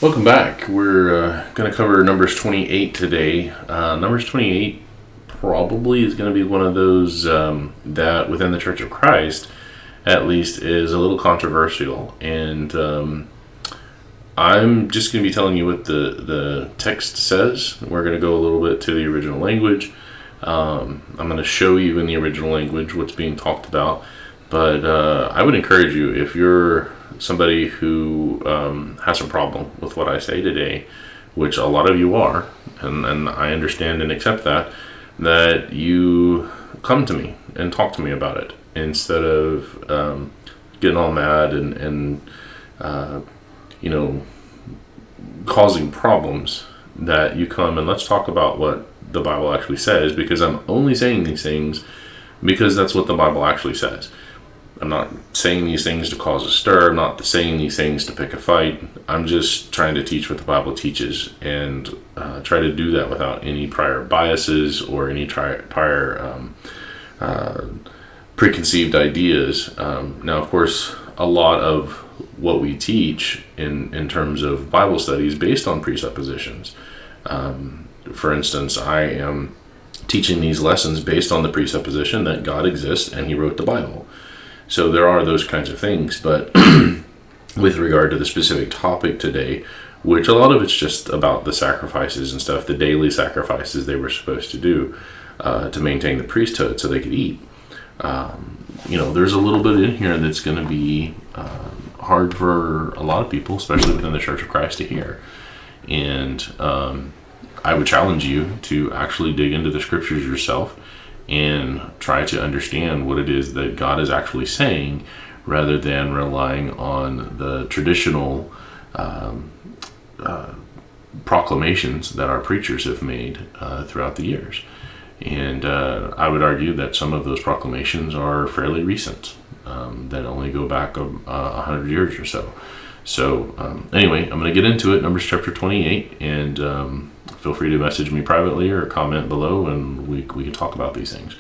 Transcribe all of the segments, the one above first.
Welcome back. We're going to cover Numbers 28 today. Numbers 28 probably is going to be one of those that within the Church of Christ, at least, is a little controversial. And I'm just going to be telling you what the text says. We're going to go a little bit to the original language. I'm going to show you in the original language what's being talked about. But I would encourage you, if you're somebody who has a problem with what I say today, which a lot of you are, and I understand and accept that you come to me and talk to me about it instead of getting all mad and causing problems. That you come and let's talk about what the Bible actually says, because I'm only saying these things because that's what the Bible actually says. I'm not saying these things to cause a stir. I'm not saying these things to pick a fight. I'm just trying to teach what the Bible teaches and try to do that without any prior biases or any prior preconceived ideas. Now, of course, a lot of what we teach in terms of Bible study is based on presuppositions. For instance, I am teaching these lessons based on the presupposition that God exists and He wrote the Bible. So there are those kinds of things, but with regard to the specific topic today, which a lot of it's just about the sacrifices and stuff, the daily sacrifices they were supposed to do to maintain the priesthood so they could eat. There's a little bit in here that's going to be hard for a lot of people, especially within the Church of Christ, to hear. And I would challenge you to actually dig into the scriptures yourself and try to understand what it is that God is actually saying, rather than relying on the traditional proclamations that our preachers have made throughout the years. And I would argue that some of those proclamations are fairly recent, that only go back 100 years or so. So anyway, I'm going to get into it, Numbers chapter 28, and feel free to message me privately or comment below, and we can talk about these things.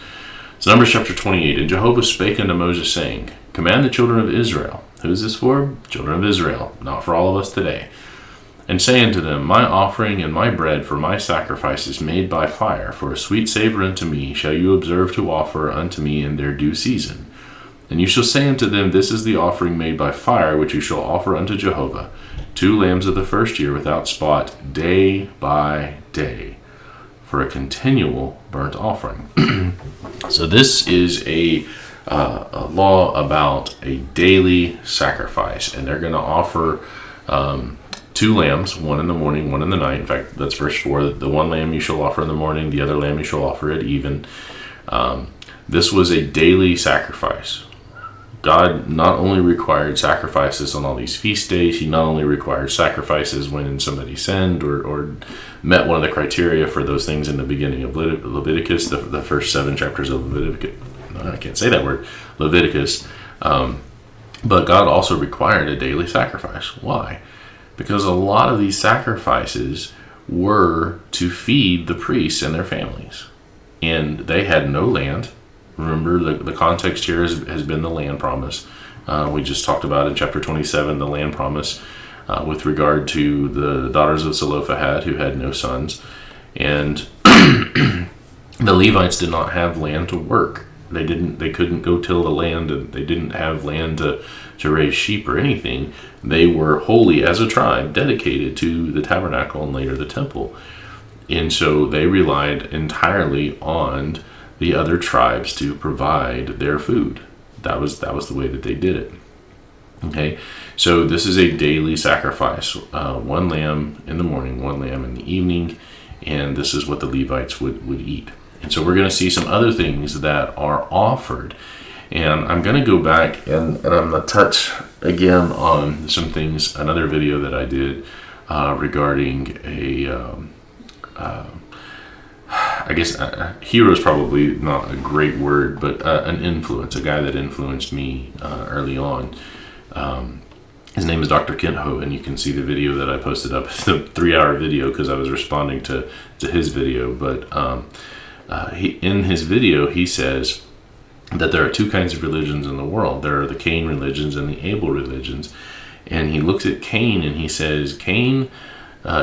So Numbers chapter 28, and Jehovah spake unto Moses, saying, Command the children of Israel. Who is this for? Children of Israel, not for all of us today. And say unto them, My offering and my bread for my sacrifices made by fire, for a sweet savor unto me, shall you observe to offer unto me in their due season. And you shall say unto them, This is the offering made by fire, which you shall offer unto Jehovah, 2 lambs of the first year without spot, day by day, for a continual burnt offering. So this is a law about a daily sacrifice, and they're going to offer 2 lambs, one in the morning, one in the night. In fact, that's verse 4. The one lamb you shall offer in the morning, the other lamb you shall offer at even. This was a daily sacrifice. God not only required sacrifices on all these feast days, He not only required sacrifices when somebody sinned or met one of the criteria for those things in the beginning of Leviticus, the first 7 chapters of Leviticus. I can't say that word, Leviticus. But God also required a daily sacrifice. Why? Because a lot of these sacrifices were to feed the priests and their families. And they had no land. Remember, the context here has been the land promise. We just talked about in chapter 27, the land promise with regard to the daughters of Zelophehad who had no sons. And the Levites did not have land to work. They couldn't go till the land, and they didn't have land to raise sheep or anything. They were wholly, as a tribe, dedicated to the tabernacle and later the temple. And so they relied entirely on the other tribes to provide their food. That was the way that they did it. Okay, so this is a daily sacrifice. 1 lamb in the morning, 1 lamb in the evening, and this is what the Levites would eat. And so we're going to see some other things that are offered. And I'm going to go back and I'm going to touch again on some things, another video that I did regarding I guess hero is probably not a great word, but an influence, a guy that influenced me early on. His name is Dr. Kent Ho, and you can see the video that I posted up. It's a 3-hour video because I was responding to his video. But in his video, he says that there are 2 kinds of religions in the world. There are the Cain religions and the Abel religions. And he looks at Cain and he says, Cain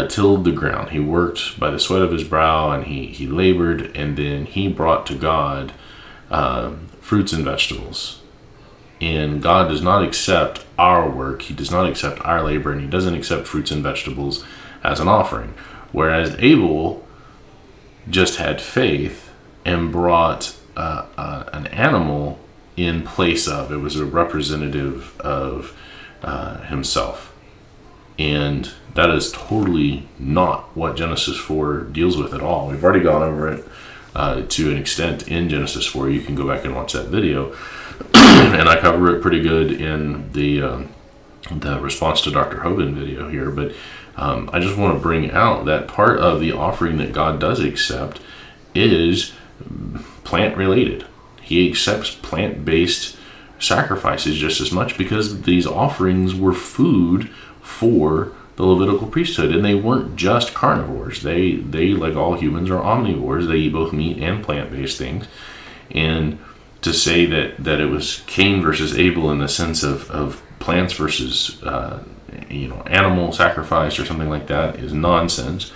tilled the ground. He worked by the sweat of his brow, and he labored, and then he brought to God fruits and vegetables. And God does not accept our work. He does not accept our labor, and he doesn't accept fruits and vegetables as an offering. Whereas Abel just had faith and brought an animal in place of. It was a representative of himself. And that is totally not what Genesis 4 deals with at all. We've already gone over it to an extent in Genesis 4. You can go back and watch that video. And I cover it pretty good in the response to Dr. Hovind video here. But I just want to bring out that part of the offering that God does accept is plant related. He accepts plant-based sacrifices just as much, because these offerings were food for the Levitical priesthood, and they weren't just carnivores. They like all humans, are omnivores. They eat both meat and plant-based things. And to say that it was Cain versus Abel in the sense of plants versus animal sacrifice or something like that is nonsense.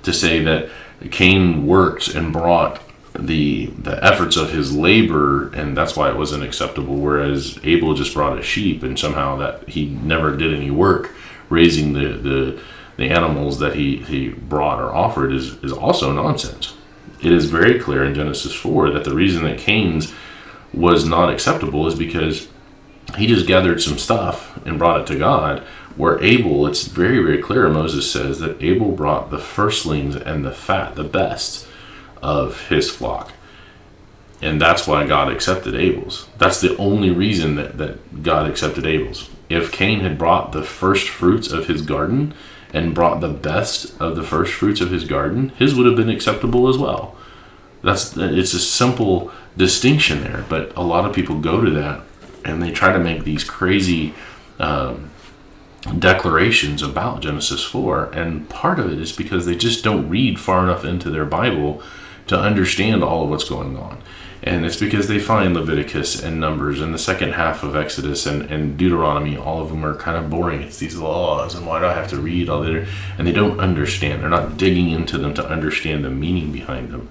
To say that Cain worked and brought the efforts of his labor, and that's why it wasn't acceptable, whereas Abel just brought a sheep, and somehow that he never did any work raising the animals that he brought or offered is also nonsense. It is very clear in Genesis 4 that the reason that Cain's was not acceptable is because he just gathered some stuff and brought it to God, where Abel, it's very, very clear, Moses says that Abel brought the firstlings and the fat, the best of his flock. And that's why God accepted Abel's. That's the only reason that God accepted Abel's. If Cain had brought the first fruits of his garden and brought the best of the first fruits of his garden, his would have been acceptable as well. It's a simple distinction there, but a lot of people go to that and they try to make these crazy declarations about Genesis 4, and part of it is because they just don't read far enough into their Bible to understand all of what's going on. And it's because they find Leviticus and Numbers and the second half of Exodus and Deuteronomy, all of them are kind of boring. It's these laws, and why do I have to read all that? And they don't understand. They're not digging into them to understand the meaning behind them.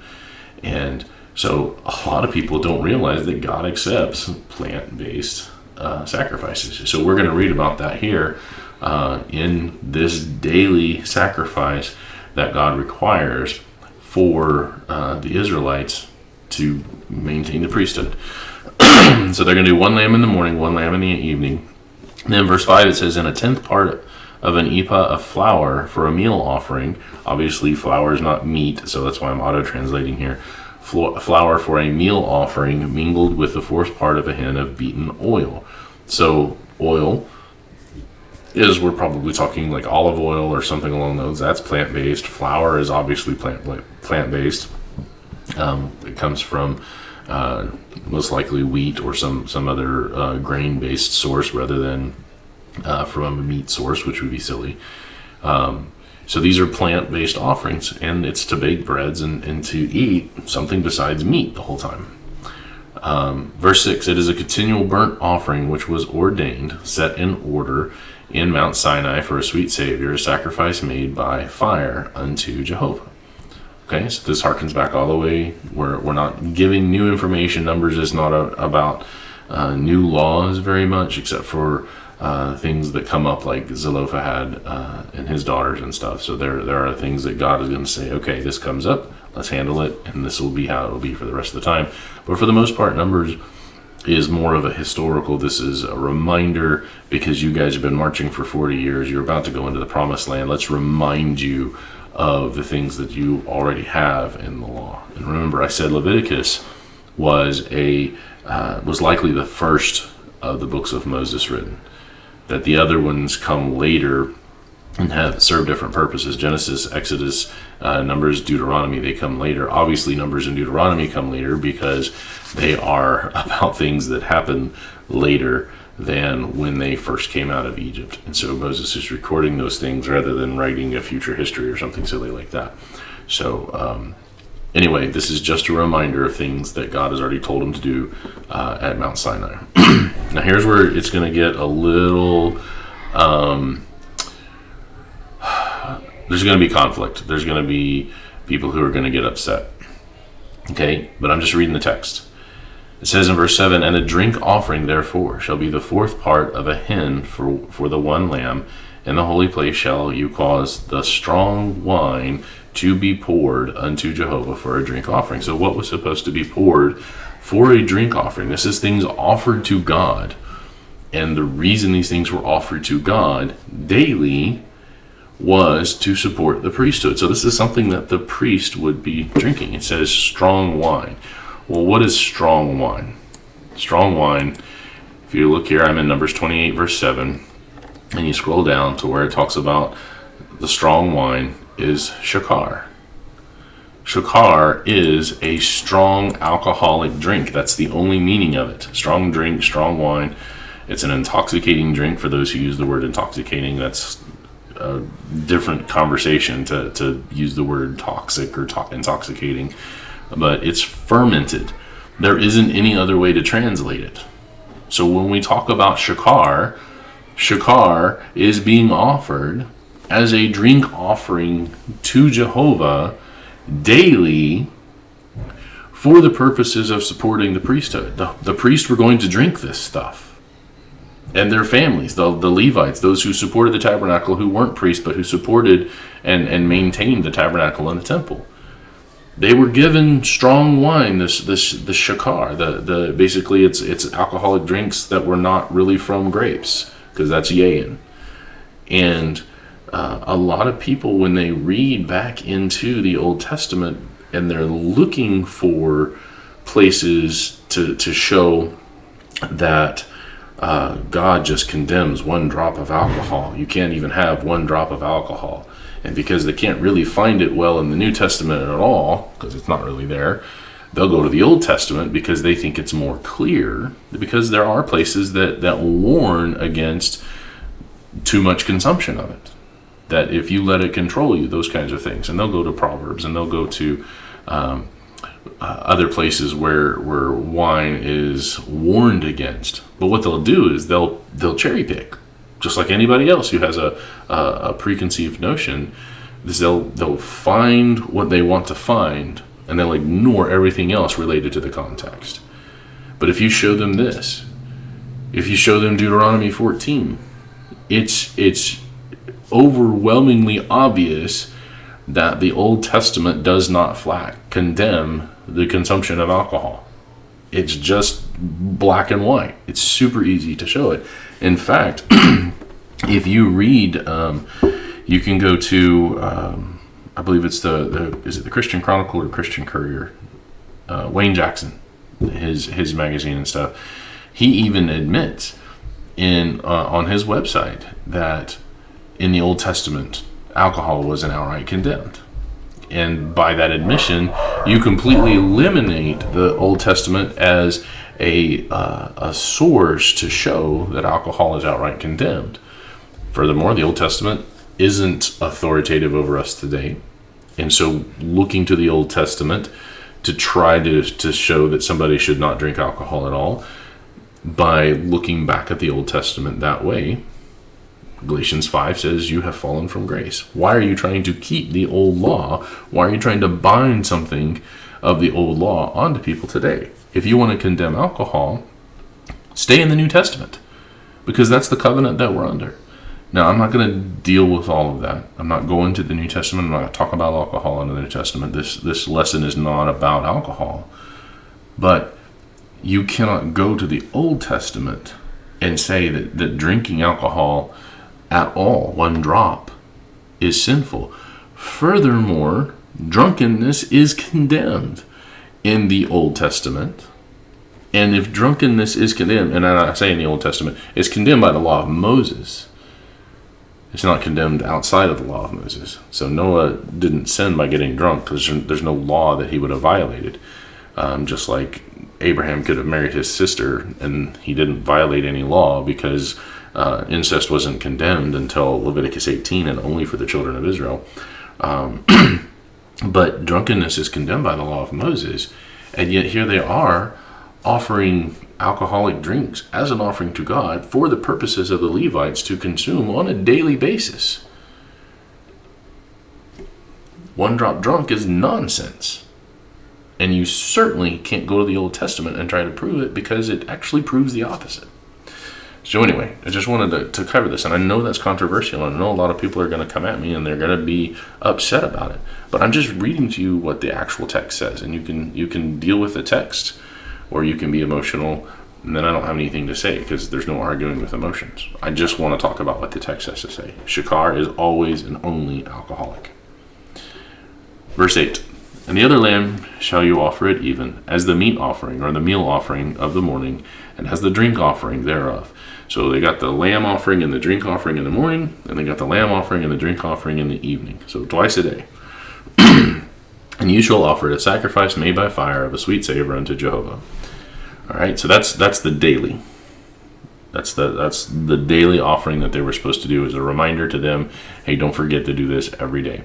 And so a lot of people don't realize that God accepts plant-based sacrifices. So we're going to read about that here in this daily sacrifice that God requires for the Israelites to maintain the priesthood. So they're going to do one lamb in the morning, one lamb in the evening. And then verse 5, it says, "In a tenth part of an ephah of flour for a meal offering." Obviously, flour is not meat, so that's why I'm auto-translating here. Flour for a meal offering mingled with the fourth part of a hin of beaten oil. So oil is, we're probably talking like olive oil or something along those. That's plant-based. Flour is obviously plant-based. It comes from most likely wheat or some other grain-based source rather than from a meat source, which would be silly. So these are plant-based offerings, and it's to bake breads and to eat something besides meat the whole time. Verse 6, "It is a continual burnt offering which was ordained, set in order in Mount Sinai for a sweet Savior, a sacrifice made by fire unto Jehovah." Okay, so this harkens back all the way. We're not giving new information. Numbers is not about new laws very much, except for things that come up like Zelophehad and his daughters and stuff. So there are things that God is going to say, okay, this comes up, let's handle it, and this will be how it will be for the rest of the time. But for the most part, Numbers is more of a historical. This is a reminder, because you guys have been marching for 40 years. You're about to go into the promised land. Let's remind you of the things that you already have in the law. And remember, I said Leviticus was likely the first of the books of Moses written. That the other ones come later and have served different purposes. Genesis, Exodus, Numbers, Deuteronomy, they come later. Obviously, Numbers and Deuteronomy come later because they are about things that happen later than when they first came out of Egypt. And so Moses is recording those things rather than writing a future history or something silly like that. So anyway, this is just a reminder of things that God has already told him to do at Mount Sinai. Now here's where it's going to get a little there's going to be conflict. There's going to be people who are going to get upset. Okay, but I'm just reading the text. It says in verse 7, "And a drink offering, therefore, shall be the fourth part of a hin for the one lamb. In the holy place shall you cause the strong wine to be poured unto Jehovah for a drink offering." So what was supposed to be poured for a drink offering? This is things offered to God. And the reason these things were offered to God daily was to support the priesthood. So this is something that the priest would be drinking. It says strong wine. Well, what is strong wine? Strong wine, if you look here, I'm in Numbers 28, verse 7, and you scroll down to where it talks about the strong wine is shekar. Shekar is a strong alcoholic drink. That's the only meaning of it. Strong drink, strong wine. It's an intoxicating drink. For those who use the word intoxicating, that's a different conversation to use the word toxic or intoxicating. But it's fermented. There isn't any other way to translate it. So when we talk about shekar, shekar is being offered as a drink offering to Jehovah daily for the purposes of supporting the priesthood. The priests were going to drink this stuff. And their families, the Levites, those who supported the tabernacle, who weren't priests, but who supported and maintained the tabernacle and the temple. They were given strong wine, the shekar. The basically it's alcoholic drinks that were not really from grapes, because that's yayin. And a lot of people, when they read back into the Old Testament and they're looking for places to show that God just condemns one drop of alcohol. You can't even have one drop of alcohol. And because they can't really find it well in the New Testament at all, because it's not really there, they'll go to the Old Testament because they think it's more clear, because there are places that warn against too much consumption of it. That if you let it control you, those kinds of things. And they'll go to Proverbs, and they'll go to other places where wine is warned against. But what they'll do is they'll cherry pick. Just like anybody else who has a preconceived notion, is they'll find what they want to find, and they'll ignore everything else related to the context. But if you show them this, if you show them Deuteronomy 14, it's overwhelmingly obvious that the Old Testament does not flat condemn the consumption of alcohol. It's just black and white. It's super easy to show it. In fact, if you read, you can go to, I believe it's is it the Christian Chronicle or Christian Courier? Wayne Jackson, his magazine and stuff. He even admits on his website that in the Old Testament, alcohol wasn't outright condemned. And by that admission, you completely eliminate the Old Testament as a source to show that alcohol is outright condemned. Furthermore, the Old Testament isn't authoritative over us today. And so looking to the Old Testament to try to show that somebody should not drink alcohol at all, by looking back at the Old Testament that way, Galatians 5 says you have fallen from grace. Why are you trying to keep the old law? Why are you trying to bind something of the old law onto people today? If you want to condemn alcohol, stay in the New Testament, because that's the covenant that we're under. Now, I'm not going to deal with all of that. I'm not going to the New Testament. I'm not going to talk about alcohol in the New Testament. This lesson is not about alcohol. But you cannot go to the Old Testament and say that drinking alcohol at all, one drop, is sinful. Furthermore, drunkenness is condemned in the Old Testament. And if drunkenness is condemned, and I say in the Old Testament, it's condemned by the law of Moses. It's not condemned outside of the law of Moses. So Noah didn't sin by getting drunk, because there's no law that he would have violated. Just like Abraham could have married his sister, and he didn't violate any law, because incest wasn't condemned until Leviticus 18, and only for the children of Israel. But drunkenness is condemned by the law of Moses, and yet here they are offering alcoholic drinks as an offering to God for the purposes of the Levites to consume on a daily basis. One drop drunk is nonsense. And you certainly can't go to the Old Testament and try to prove it, because it actually proves the opposite. So anyway, I just wanted to cover this, and I know that's controversial, and I know a lot of people are going to come at me and they're going to be upset about it. But I'm just reading to you what the actual text says, and you can deal with the text, or you can be emotional, and then I don't have anything to say because there's no arguing with emotions. I just want to talk about what the text has to say. Shekar is always and only alcoholic. Verse 8. And the other lamb shall you offer it even, as the meat offering or the meal offering of the morning, and as the drink offering thereof. So they got the lamb offering and the drink offering in the morning, and they got the lamb offering and the drink offering in the evening. So twice a day. And you shall offer it a sacrifice made by fire of a sweet savor unto Jehovah. All right, so that's the daily. That's the daily offering that they were supposed to do, as a reminder to them, hey, don't forget to do this every day.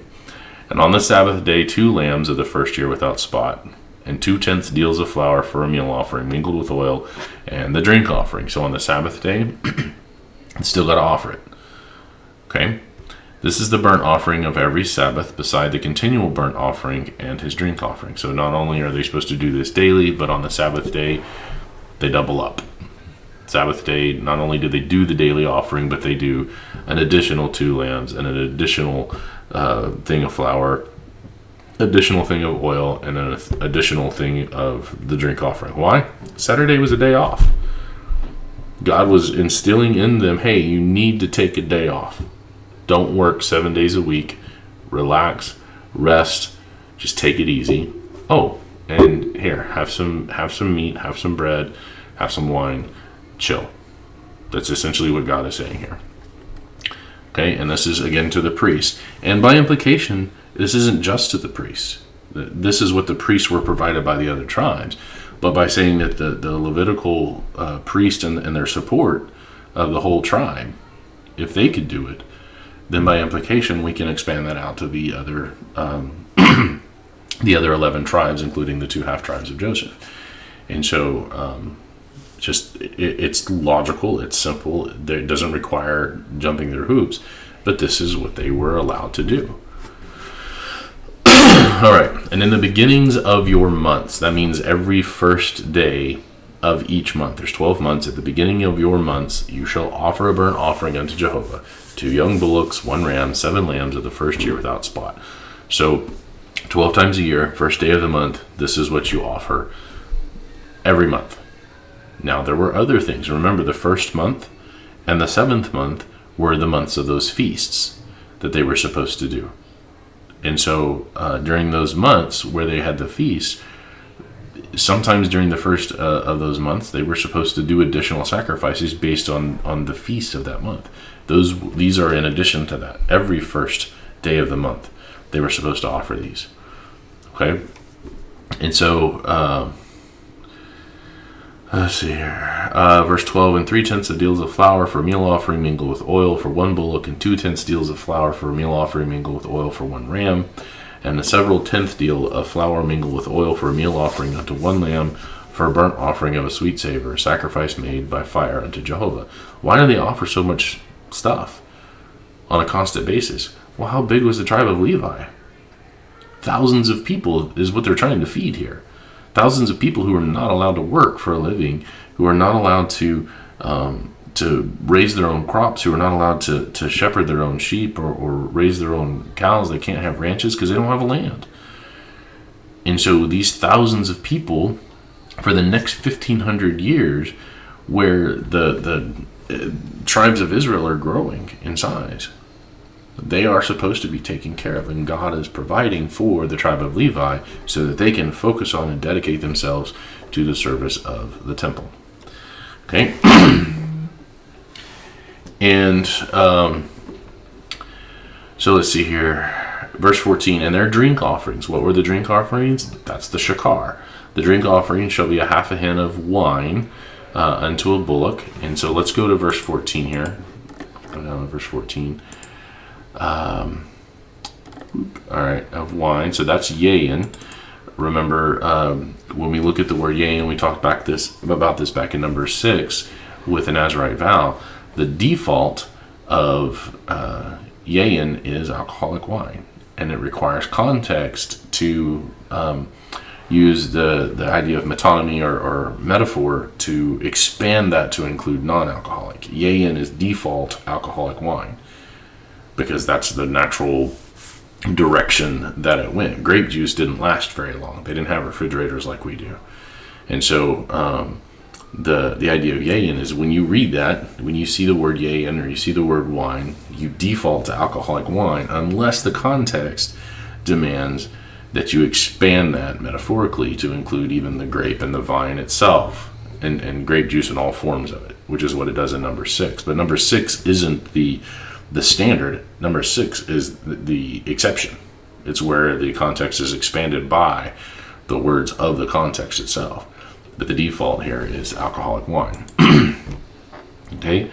And on the Sabbath day, 2 lambs of the first year without spot, and 2/10 deals of flour for a meal offering mingled with oil, and the drink offering. So on the Sabbath day, you still got to offer it. Okay? This is the burnt offering of every Sabbath, beside the continual burnt offering and his drink offering. So not only are they supposed to do this daily, but on the Sabbath day, they double up. Sabbath day, not only do they do the daily offering, but they do an additional 2 lambs and an additional thing of flour, additional thing of oil, and an additional thing of the drink offering. Why? Saturday was a day off. God was instilling in them, hey, you need to take a day off. Don't work 7 days a week. Relax, rest, just take it easy. Oh, and here, have some meat, have some bread, have some wine, chill. That's essentially what God is saying here. Okay, and this is again to the priests. And by implication, this isn't just to the priests. This is what the priests were provided by the other tribes. But by saying that the Levitical priest and their support of the whole tribe, if they could do it, then by implication we can expand that out to the other the other 11 tribes, including the 2 half tribes of Joseph. And so it's logical, it's simple, it doesn't require jumping through hoops, but this is what they were allowed to do. All right, and in the beginnings of your months, that means every first day of each month. There's 12 months. At the beginning of your months, you shall offer a burnt offering unto Jehovah, 2 young bullocks, 1 ram, 7 lambs of the first year without spot. So 12 times a year, first day of the month, this is what you offer every month. Now, there were other things. Remember, the first month and the 7th month were the months of those feasts that they were supposed to do. And so during those months where they had the feasts, sometimes during the first of those months, they were supposed to do additional sacrifices based on the feast of that month. These are in addition to that. Every first day of the month, they were supposed to offer these. Okay? And so... let's see here. Verse 12, and 3/10 of deals of flour for a meal offering mingled with oil for 1 bullock, and 2/10 deals of flour for a meal offering mingled with oil for 1 ram, and a several 10th deal of flour mingled with oil for a meal offering unto 1 lamb, for a burnt offering of a sweet savor, a sacrifice made by fire unto Jehovah. Why do they offer so much stuff on a constant basis? Well, how big was the tribe of Levi? Thousands of people is what they're trying to feed here. Thousands of people who are not allowed to work for a living, who are not allowed to raise their own crops, who are not allowed to shepherd their own sheep or raise their own cows. They can't have ranches because they don't have land. And so these thousands of people, for the next 1,500 years, where the tribes of Israel are growing in size, they are supposed to be taken care of, and God is providing for the tribe of Levi so that they can focus on and dedicate themselves to the service of the temple. Okay? And so let's see here. Verse 14, and their drink offerings. What were the drink offerings? That's the shekar. The drink offering shall be a half a hin of wine unto a bullock. And so let's go to verse 14 here. Go down to verse 14. All right, of wine. So that's yayin. Remember, when we look at the word yayin, we talked about this back in number 6 with the Nazirite vow. The default of yayin is alcoholic wine, and it requires context to use the idea of metonymy or metaphor to expand that to include non-alcoholic. Yayin is default alcoholic wine because that's the natural direction that it went. Grape juice didn't last very long. They didn't have refrigerators like we do. And so the idea of yayin is when you read that, when you see the word yayin or you see the word wine, you default to alcoholic wine unless the context demands that you expand that metaphorically to include even the grape and the vine itself and grape juice in all forms of it, which is what it does in number 6. But number 6 isn't the standard. Number 6 is the exception. It's where the context is expanded by the words of the context itself. But the default here is alcoholic wine. Okay?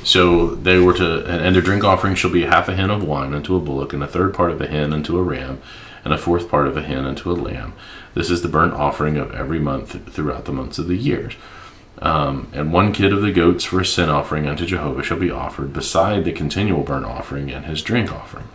So they were to, and their drink offering shall be half a hin of wine unto a bullock, and a third part of a hin unto a ram, and a fourth part of a hin unto a lamb. This is the burnt offering of every month throughout the months of the years. And 1 kid of the goats for a sin offering unto Jehovah shall be offered beside the continual burnt offering and his drink offering.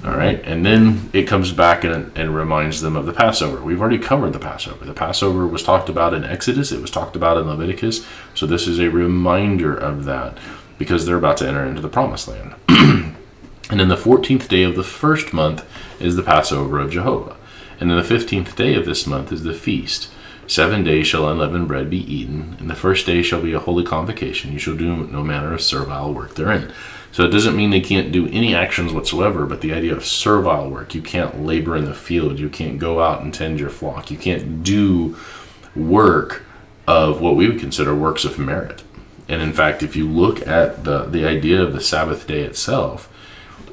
All right, and then it comes back and reminds them of the Passover. We've already covered the Passover. The Passover was talked about in Exodus. It was talked about in Leviticus. So this is a reminder of that because they're about to enter into the Promised Land. And then the 14th day of the first month is the Passover of Jehovah. And then the 15th day of this month is the feast. 7 days shall unleavened bread be eaten, and the first day shall be a holy convocation. You shall do no manner of servile work therein. So it doesn't mean they can't do any actions whatsoever, but the idea of servile work, you can't labor in the field, you can't go out and tend your flock, you can't do work of what we would consider works of merit. And in fact, if you look at the idea of the Sabbath day itself,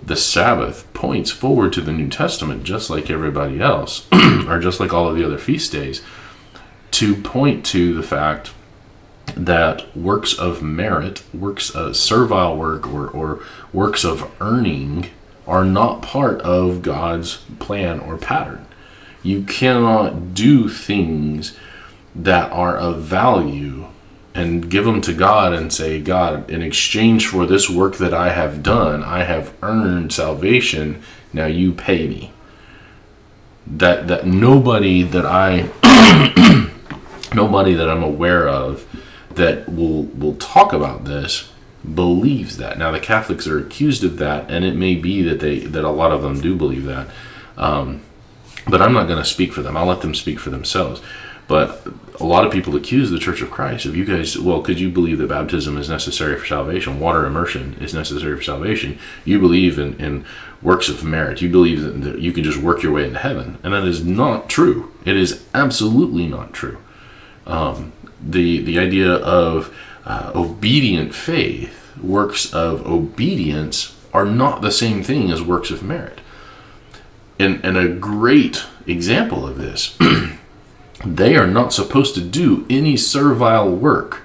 the Sabbath points forward to the New Testament just like everybody else, or just like all of the other feast days, to point to the fact that works of merit, works of servile work, or works of earning are not part of God's plan or pattern. You cannot do things that are of value and give them to God and say, God, in exchange for this work that I have done, I have earned salvation, now you pay me. That nobody that I'm aware of that will talk about this believes that. Now the Catholics are accused of that, and it may be that a lot of them do believe that. But I'm not going to speak for them. I'll let them speak for themselves. But a lot of people accuse the Church of Christ of, you guys, well, could you believe that baptism is necessary for salvation? Water immersion is necessary for salvation. You believe in works of merit. You believe that you can just work your way into heaven. And that is not true. It is absolutely not true. The idea of obedient faith, works of obedience, are not the same thing as works of merit. And a great example of this, they are not supposed to do any servile work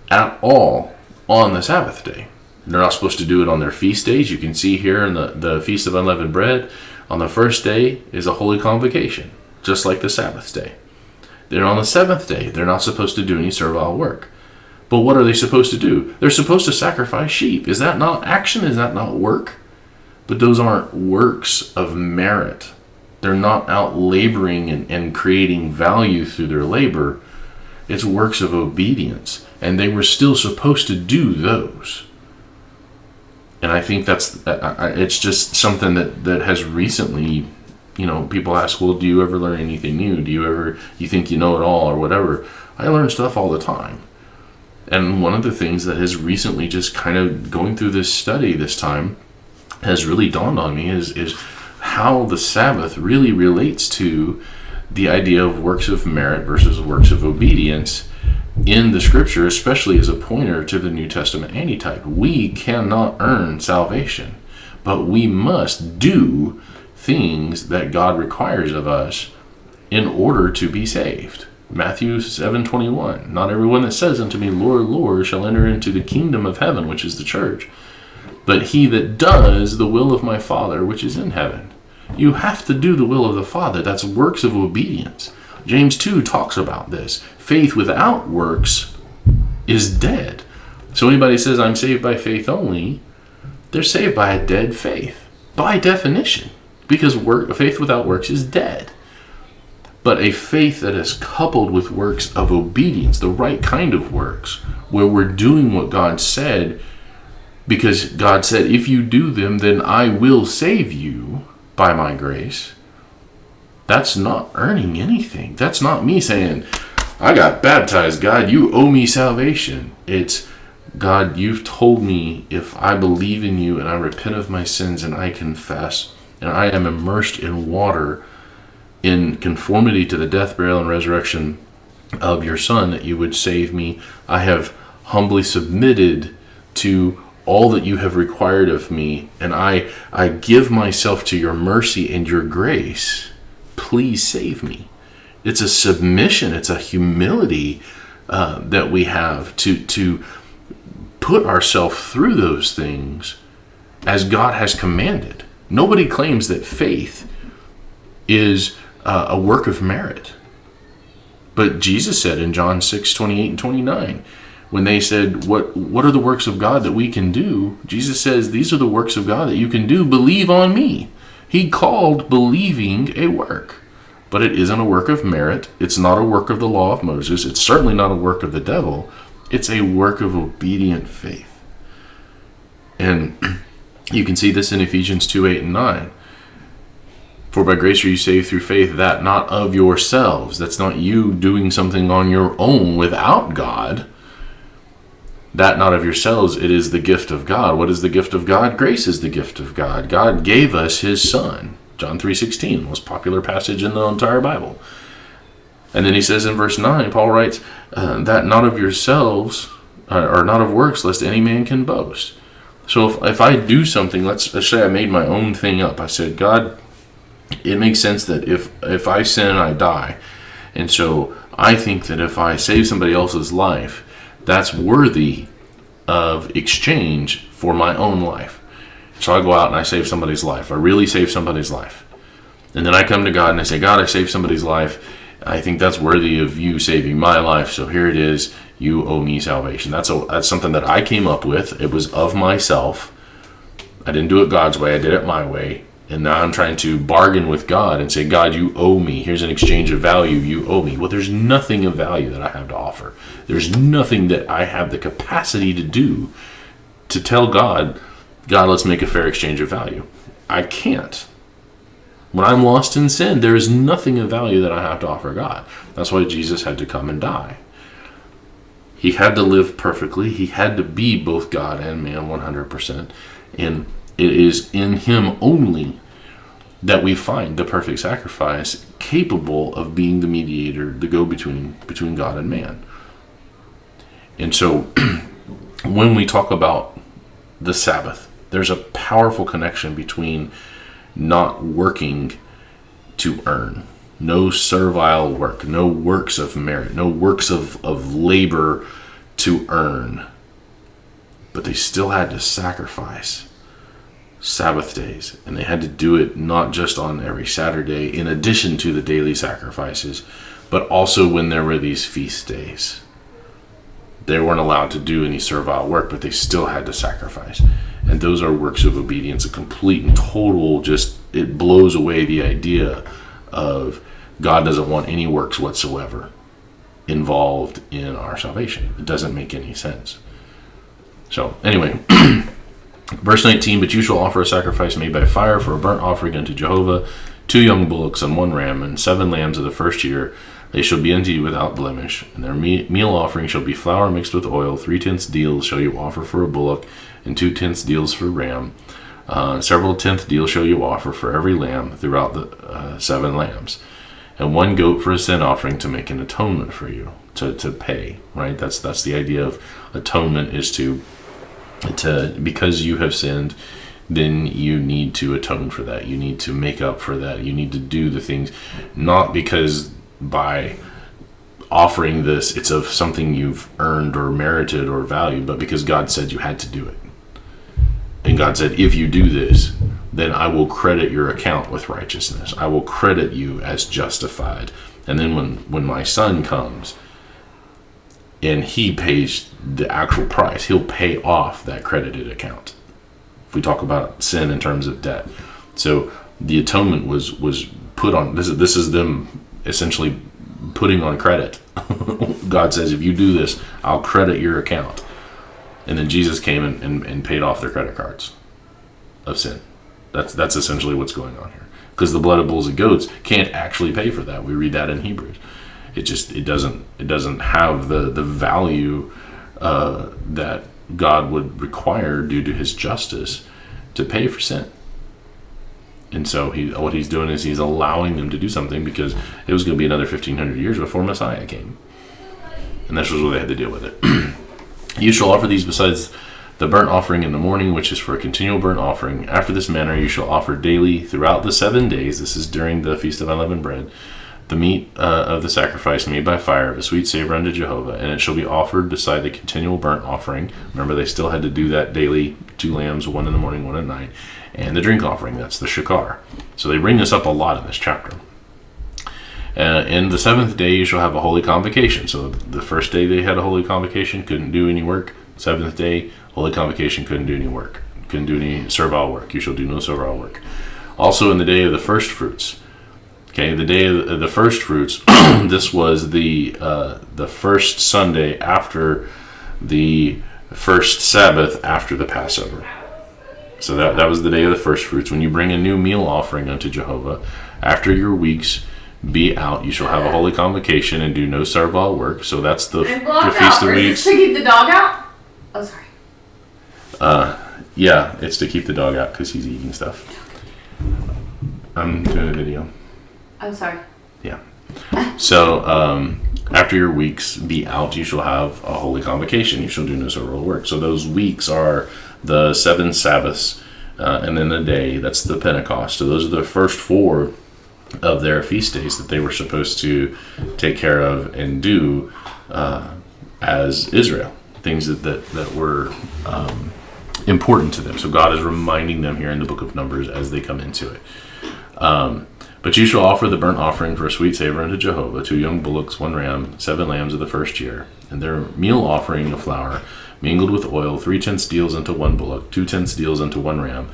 at all on the Sabbath day. They're not supposed to do it on their feast days. You can see here in the Feast of Unleavened Bread, on the first day is a holy convocation, just like the Sabbath day. Then on the 7th day, they're not supposed to do any servile work. But what are they supposed to do? They're supposed to sacrifice sheep. Is that not action? Is that not work? But those aren't works of merit. They're not out laboring and creating value through their labor. It's works of obedience. And they were still supposed to do those. And I think it's just something that has recently, people ask, well, do you ever learn anything new? You think you know it all or whatever? I learn stuff all the time. And one of the things that has recently, just kind of going through this study this time, has really dawned on me is how the Sabbath really relates to the idea of works of merit versus works of obedience in the Scripture, especially as a pointer to the New Testament antitype. We cannot earn salvation, but we must do things that God requires of us in order to be saved. Matthew 7:21, not everyone that says unto me, Lord, Lord, shall enter into the kingdom of heaven, which is the church, but he that does the will of my Father which is in heaven. You have to do the will of the Father. That's works of obedience. James 2 talks about this. Faith without works is dead. So anybody says, I'm saved by faith only, they're saved by a dead faith, by definition, because faith without works is dead. But a faith that is coupled with works of obedience, the right kind of works, where we're doing what God said, because God said, if you do them, then I will save you by my grace. That's not earning anything. That's not me saying, I got baptized, God, you owe me salvation. It's, God, you've told me if I believe in you and I repent of my sins and I confess and I am immersed in water in conformity to the death, burial, and resurrection of your Son, that you would save me. I have humbly submitted to all that you have required of me, and I give myself to your mercy and your grace. Please save me. It's a submission, it's a humility that we have to put ourselves through those things as God has commanded. Nobody claims that faith is a work of merit. But Jesus said in John 6:28 and 29, when they said, what are the works of God that we can do? Jesus says, these are the works of God that you can do. Believe on me. He called believing a work. But it isn't a work of merit. It's not a work of the law of Moses. It's certainly not a work of the devil. It's a work of obedient faith. And you can see this in Ephesians 2:8 and 9. For by grace are you saved through faith, that not of yourselves. That's not you doing something on your own without God. That not of yourselves, it is the gift of God. What is the gift of God? Grace is the gift of God. God gave us his Son. John 3:16, most popular passage in the entire Bible. And then he says in verse 9, Paul writes, that not of yourselves, or not of works, lest any man can boast. So if I do something, let's say I made my own thing up. I said, God, it makes sense that if I sin, I die. And so I think that if I save somebody else's life, that's worthy of exchange for my own life. So I go out and I save somebody's life. I really save somebody's life. And then I come to God and I say, God, I saved somebody's life. I think that's worthy of you saving my life. So here it is. You owe me salvation. That's something that I came up with. It was of myself. I didn't do it God's way. I did it my way. And now I'm trying to bargain with God and say, God, you owe me. Here's an exchange of value. You owe me. Well, there's nothing of value that I have to offer. There's nothing that I have the capacity to do to tell God, let's make a fair exchange of value. I can't. When I'm lost in sin, there is nothing of value that I have to offer God. That's why Jesus had to come and die. He had to live perfectly. He had to be both God and man 100%. And it is in him only that we find the perfect sacrifice capable of being the mediator, the go-between between God and man. And so when we talk about the Sabbath, there's a powerful connection between not working to earn, no servile work, no works of merit, no works of labor to earn. But they still had to sacrifice Sabbath days, and they had to do it not just on every Saturday in addition to the daily sacrifices, but also when there were these feast days. They weren't allowed to do any servile work, but they still had to sacrifice. And those are works of obedience, a complete and total, just, it blows away the idea of God doesn't want any works whatsoever involved in our salvation. It doesn't make any sense. So anyway, verse 19, but you shall offer a sacrifice made by fire for a burnt offering unto Jehovah, 2 young bullocks and 1 ram, and 7 lambs of the first year. They shall be unto you without blemish. And their meal offering shall be flour mixed with oil. 3/10 deals shall you offer for a bullock, and 2/10 deals for ram. Several tenth deals shall you offer for every lamb throughout the 7 lambs. And 1 goat for a sin offering to make an atonement for you, to pay, right? That's the idea of atonement, is to because you have sinned, then you need to atone for that. You need to make up for that. You need to do the things, not because by offering this it's of something you've earned or merited or valued, but because God said you had to do it. And God said, if you do this, then I will credit your account with righteousness. I will credit you as justified. And then when my son comes and he pays the actual price, he'll pay off that credited account. If we talk about sin in terms of debt. So the atonement was put on, this is them essentially putting on credit. God says, if you do this, I'll credit your account. And then Jesus came and paid off their credit cards of sin. That's essentially what's going on here. Because the blood of bulls and goats can't actually pay for that. We read that in Hebrews. It doesn't have the value that God would require due to his justice to pay for sin. And so what he's doing is he's allowing them to do something, because it was going to be another 1,500 years before Messiah came. And that's just what they had to deal with it. You shall offer these besides the burnt offering in the morning, which is for a continual burnt offering. After this manner you shall offer daily throughout the 7 days. This is during the Feast of Unleavened Bread. The meat of the sacrifice made by fire of a sweet savor unto Jehovah, and it shall be offered beside the continual burnt offering. Remember, they still had to do that daily, 2 lambs, 1 in the morning, 1 at night. And the drink offering, that's the shekar. So they bring this up a lot in this chapter. In the 7th day you shall have a holy convocation. So the first day they had a holy convocation, couldn't do any work. 7th day, holy convocation, couldn't do any work. Couldn't do any servile work. You shall do no servile work. Also in the day of the firstfruits. Okay, the day of the firstfruits, this was the first Sunday after the first Sabbath after the Passover. So that was the day of the firstfruits. When you bring a new meal offering unto Jehovah, after your weeks be out, you shall have a holy convocation and do no servile work. So that's the Feast of Weeks. Is it to keep the dog out? Oh, sorry. Yeah, it's to keep the dog out because he's eating stuff. I'm doing a video. I'm sorry. Yeah. So after your weeks be out, you shall have a holy convocation. You shall do no servile work. So those weeks are the 7 Sabbaths, and then a day. That's the Pentecost. So those are the first 4 of their feast days that they were supposed to take care of and do as Israel. Things that were important to them. So God is reminding them here in the book of Numbers as they come into it. But you shall offer the burnt offering for a sweet savor unto Jehovah, 2 young bullocks, 1 ram, 7 lambs of the first year, and their meal offering of flour mingled with oil, 3/10 deals unto 1 bullock, 2/10 deals unto 1 ram,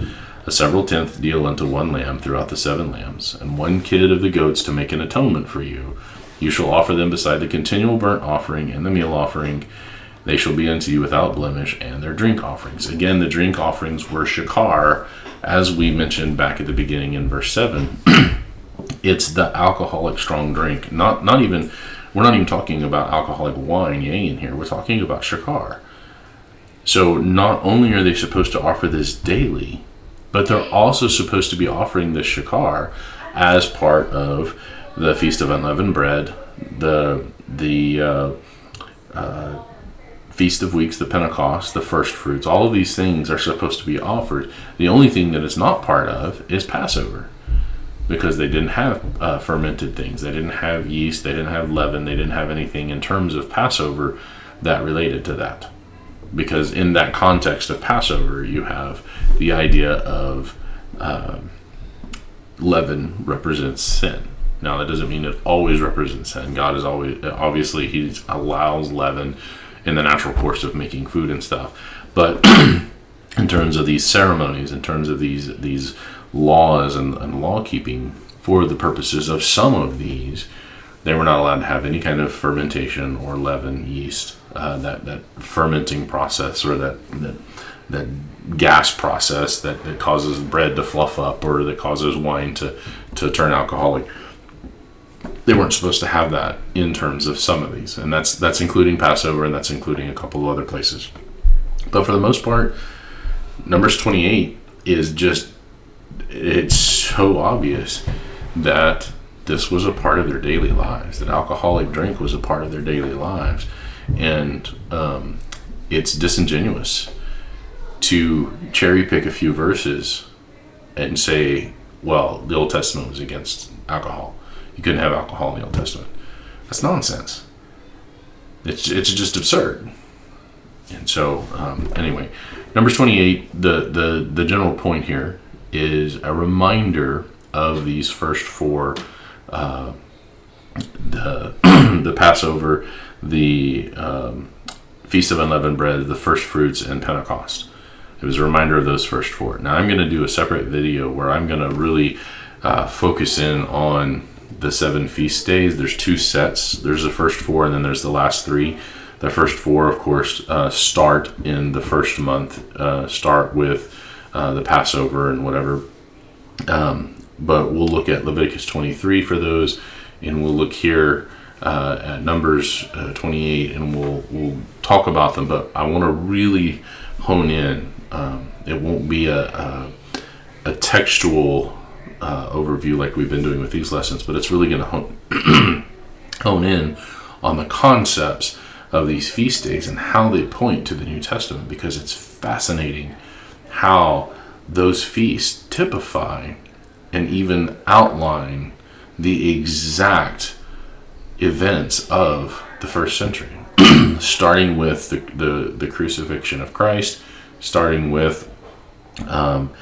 a several tenth deal unto 1 lamb throughout the 7 lambs, and 1 kid of the goats to make an atonement for you. You shall offer them beside the continual burnt offering and the meal offering. They shall be unto you without blemish, and their drink offerings. Again, the drink offerings were shekar, as we mentioned back at the beginning in verse 7. It's the alcoholic strong drink. We're not even talking about alcoholic wine, in here. We're talking about shekar. So not only are they supposed to offer this daily, but they're also supposed to be offering this shekar as part of the Feast of Unleavened Bread, the Feast of Weeks, the Pentecost, the Firstfruits. All of these things are supposed to be offered. The only thing that it's not part of is Passover, because they didn't have fermented things. They didn't have yeast. They didn't have leaven. They didn't have anything in terms of Passover that related to that. Because in that context of Passover, you have the idea of leaven represents sin. Now, that doesn't mean it always represents sin. God is always, obviously, he allows leaven in the natural course of making food and stuff. But in terms of these ceremonies, in terms of these laws and law keeping, for the purposes of some of these, they were not allowed to have any kind of fermentation or leaven, yeast, that fermenting process, or that gas process that causes bread to fluff up, or that causes wine to turn alcoholic. They weren't supposed to have that in terms of some of these, and that's including Passover, and that's including a couple of other places. But for the most part, Numbers 28 is just, it's so obvious that this was a part of their daily lives, that alcoholic drink was a part of their daily lives. And it's disingenuous to cherry pick a few verses and say, well, the Old Testament was against alcohol. You couldn't have alcohol in the Old Testament. That's nonsense. It's just absurd. And so, anyway, Numbers 28, the general point here is a reminder of these first four, the the Passover, the Feast of Unleavened Bread, the Firstfruits, and Pentecost. It was a reminder of those first four. Now I'm going to do a separate video where I'm going to really focus in on the 7 feast days. There's 2 sets. There's the first 4, and then there's the last 3. The first 4, of course, start in the first month, start with the Passover and whatever. But we'll look at Leviticus 23 for those, and we'll look here at Numbers 28, and we'll talk about them. But I want to really hone in. It won't be a textual overview like we've been doing with these lessons, but it's really going to hone in on the concepts of these feast days and how they point to the New Testament, because it's fascinating how those feasts typify and even outline the exact events of the first century, starting with the crucifixion of Christ, starting with the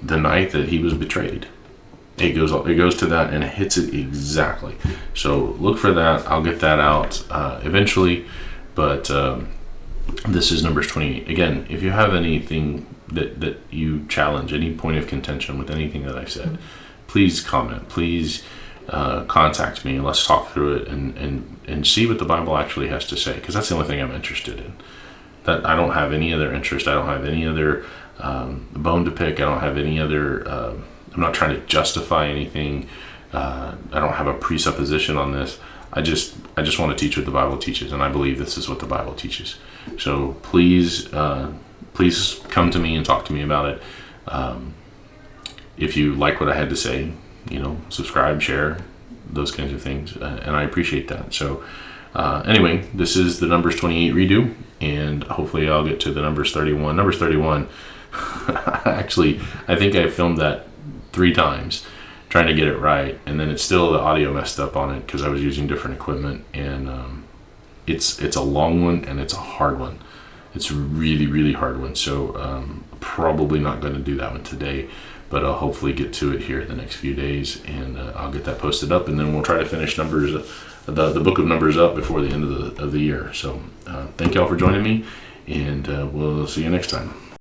night that he was betrayed. It goes to that and it hits it exactly. So look for that. I'll get that out eventually, but this is Numbers 28. Again, if you have anything that you challenge, any point of contention with anything that I've said, please comment. Please contact me and let's talk through it and see what the Bible actually has to say, because that's the only thing I'm interested in. That I don't have any other interest. I don't have any other bone to pick. I don't have any other. I'm not trying to justify anything. I don't have a presupposition on this. I just want to teach what the Bible teaches, and I believe this is what the Bible teaches. So please come to me and talk to me about it. If you like what I had to say, subscribe, share, those kinds of things, and I appreciate that. So anyway, this is the Numbers 28 redo, and hopefully I'll get to the Numbers 31. Numbers 31, actually, I think I filmed that 3 times trying to get it right, and then it's still the audio messed up on it because I was using different equipment, and it's a long one and it's a hard one. It's a really, really hard one, so probably not going to do that one today, but I'll hopefully get to it here in the next few days, and I'll get that posted up, and then we'll try to finish Numbers, the book of Numbers up before the end of the year. So thank y'all for joining me, and we'll see you next time.